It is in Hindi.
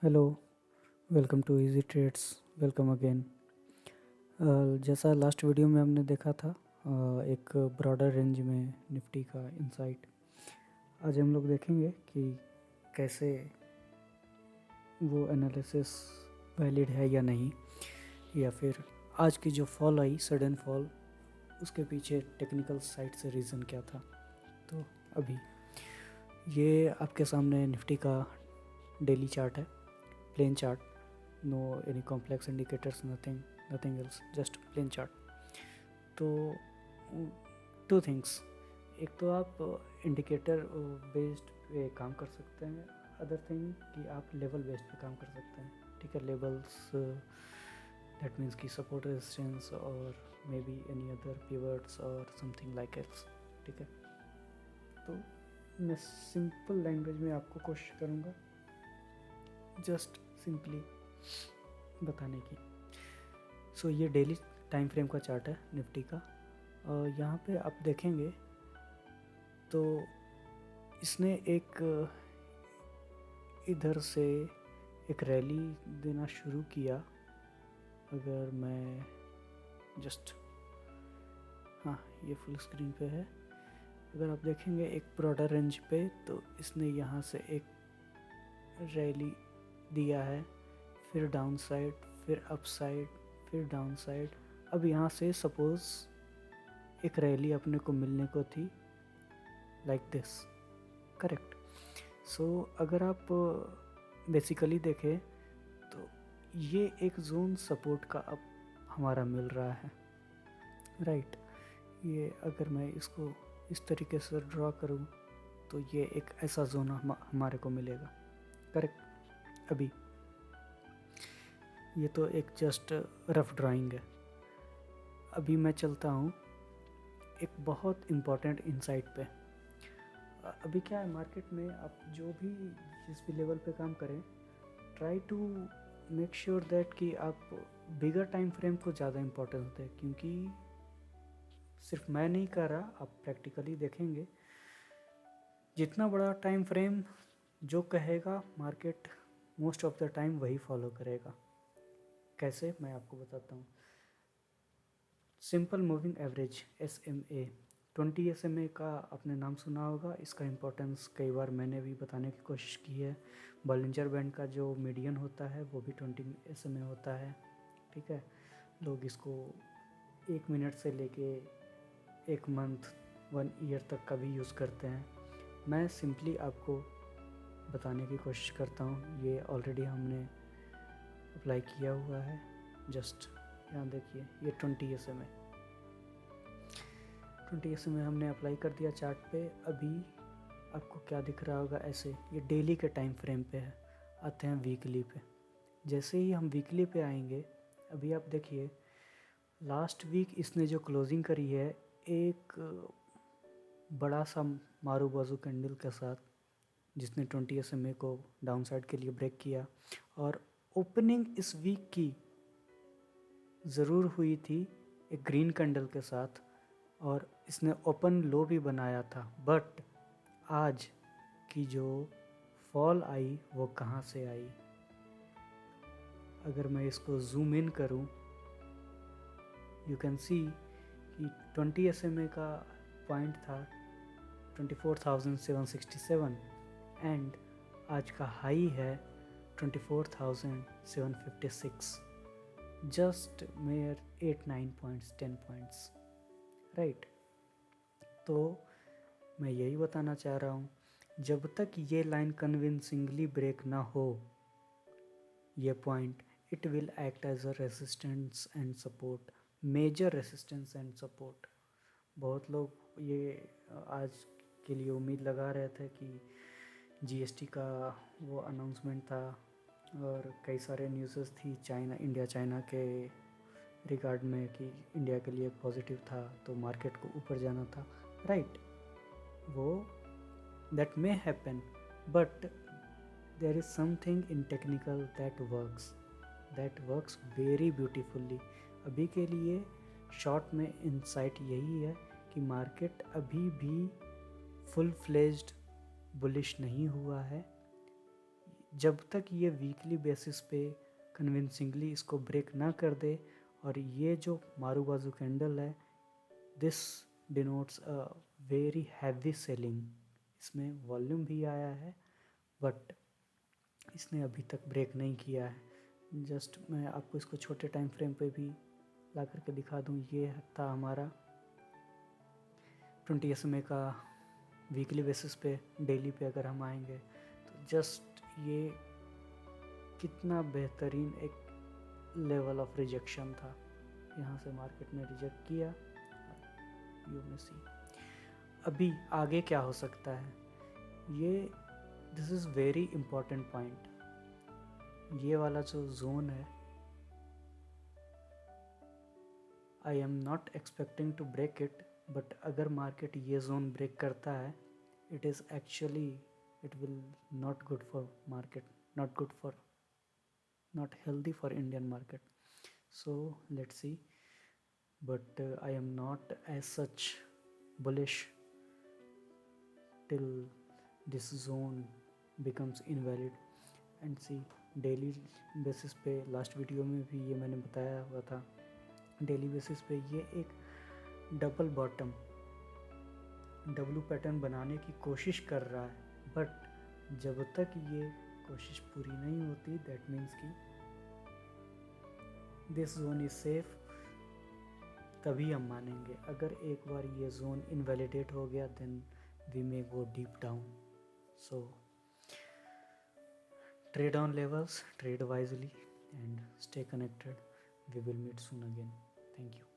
Hello, welcome to Easy Trades. Welcome again. जैसा लास्ट वीडियो में हमने देखा था, एक ब्रॉडर रेंज में निफ्टी का इनसाइट। आज हम लोग देखेंगे कि कैसे वो एनालिसिस वैलिड है या नहीं, या फिर आज की जो फॉल आई, सडन फॉल, उसके पीछे टेक्निकल साइड से रीज़न क्या था। तो अभी ये आपके सामने निफ्टी का डेली चार्ट है, plain chart, no any complex indicators, nothing else, just plain chart। तो टू थिंग्स, एक तो आप इंडिकेटर बेस्ड पे काम कर सकते हैं, अदर थिंग कि आप लेवल बेस्ड पे काम कर सकते हैं। ठीक है, लेवल्स दैट मीन्स कि सपोर्ट रेजिस्टेंस और may be any other pivots और समथिंग लाइक एल्स। ठीक है, तो मैं सिंपल लैंग्वेज में आपको कोशिश करूँगा जस्ट सिंपली बताने की। सो ये डेली टाइम फ्रेम का चार्ट है निफ्टी का, और यहाँ पे आप देखेंगे तो इसने एक इधर से एक रैली देना शुरू किया। अगर मैं जस्ट, हाँ ये फुल स्क्रीन पे है, अगर आप देखेंगे एक ब्रॉडर रेंज पे, तो इसने यहाँ से एक रैली दिया है, फिर डाउन साइड, फिर अप साइड, फिर डाउन साइड। अब यहाँ से सपोज एक रैली अपने को मिलने को थी लाइक दिस, करेक्ट। सो अगर आप बेसिकली देखें तो ये एक जोन सपोर्ट का अब हमारा मिल रहा है, राइट। ये अगर मैं इसको इस तरीके से ड्रॉ करूँ तो ये एक ऐसा जोन हमारे को मिलेगा, करेक्ट। अभी ये तो एक जस्ट रफ ड्राइंग है। अभी मैं चलता हूँ एक बहुत इम्पॉर्टेंट इंसाइट पे। अभी क्या है, मार्केट में आप जो भी जिस भी लेवल पे काम करें, try to make sure that कि आप बिगर टाइम फ्रेम को ज़्यादा इम्पोर्टेंस दें, क्योंकि सिर्फ मैं नहीं कर रहा, आप प्रैक्टिकली देखेंगे जितना बड़ा टाइम फ्रेम जो कहेगा market most of the time वही फॉलो करेगा। कैसे, मैं आपको बताता हूँ। Simple moving average SMA, 20 SMA का आपने नाम सुना होगा। इसका इम्पोर्टेंस कई बार मैंने भी बताने की कोशिश की है। बॉलिंजर बैंड का जो मीडियन होता है वो भी 20 SMA होता है। ठीक है, लोग इसको 1 मिनट से लेके 1 मंथ 1 ईयर तक का भी यूज़ करते हैं। मैं सिंपली आपको बताने की कोशिश करता हूँ। ये ऑलरेडी हमने अप्लाई किया हुआ है। जस्ट यहाँ देखिए, ये 20 SMA हमने अप्लाई कर दिया चार्ट पे। अभी आपको क्या दिख रहा होगा, ऐसे ये डेली के टाइम फ्रेम पे है। आते हैं वीकली पे। जैसे ही हम वीकली पे आएंगे, अभी आप देखिए लास्ट वीक इसने जो क्लोजिंग करी है, एक बड़ा सा मारू बाजू कैंडल के साथ, जिसने 20 SMA को डाउन साइड के लिए ब्रेक किया। और ओपनिंग इस वीक की ज़रूर हुई थी एक ग्रीन कैंडल के साथ, और इसने ओपन लो भी बनाया था। बट आज की जो फॉल आई वो कहाँ से आई, अगर मैं इसको जूम इन करूं, यू कैन सी कि 20 SMA का पॉइंट था 24,767, एंड आज का हाई है 24,756, just mayor 8-9 points, 10 points, right. तो मैं यही बताना चाह रहा हूँ, जब तक ये लाइन कन्विंसिंगली ब्रेक ना हो, ये point, it will act as a resistance and support, major resistance and support. बहुत लोग ये आज के लिए उम्मीद लगा रहे थे कि GST का वो अनाउंसमेंट था, और कई सारे न्यूज़ेस थी चाइना, इंडिया चाइना के रिगार्ड में, कि इंडिया के लिए पॉजिटिव था, तो मार्केट को ऊपर जाना था, राइट। वो that may happen, but there is something in technical that works very beautifully. अभी के लिए शॉर्ट में इंसाइट यही है कि मार्केट अभी भी फुल फ्लेज्ड बुलिश नहीं हुआ है। जब तक ये वीकली बेसिस पे कन्विंसिंगली इसको ब्रेक ना कर दे, और ये जो मारूबाजू कैंडल है, this denotes a very heavy selling. इसमें वॉल्यूम भी आया है बट इसने अभी तक ब्रेक नहीं किया है। जस्ट मैं आपको इसको छोटे टाइम फ्रेम पे भी ला करके दिखा दूँ। ये था हमारा 20 SMA का वीकली बेसिस पे। डेली पे अगर हम आएंगे तो जस्ट ये कितना बेहतरीन एक लेवल ऑफ रिजेक्शन था। यहाँ से मार्केट ने रिजेक्ट किया। यू में सी अभी आगे क्या हो सकता है, ये this is very important point. ये वाला जो जोन है, I am not expecting to break it, but अगर मार्केट ये जोन ब्रेक करता है, it is actually, it will not good for market, not good for, not healthy for Indian market. So let's see, but I am not as such bullish till this zone becomes invalid. And see, daily basis पे लास्ट वीडियो में भी ये मैंने बताया हुआ था, डेली बेसिस पे ये एक डबल बॉटम डब्लू पैटर्न बनाने की कोशिश कर रहा है, बट जब तक ये कोशिश पूरी नहीं होती, दैट मीन्स कि दिस जोन इज सेफ, तभी हम मानेंगे। अगर एक बार ये जोन इनवैलिडेट हो गया, then we may go deep down. So trade on levels, trade wisely, and stay connected. We will meet soon again. Thank you.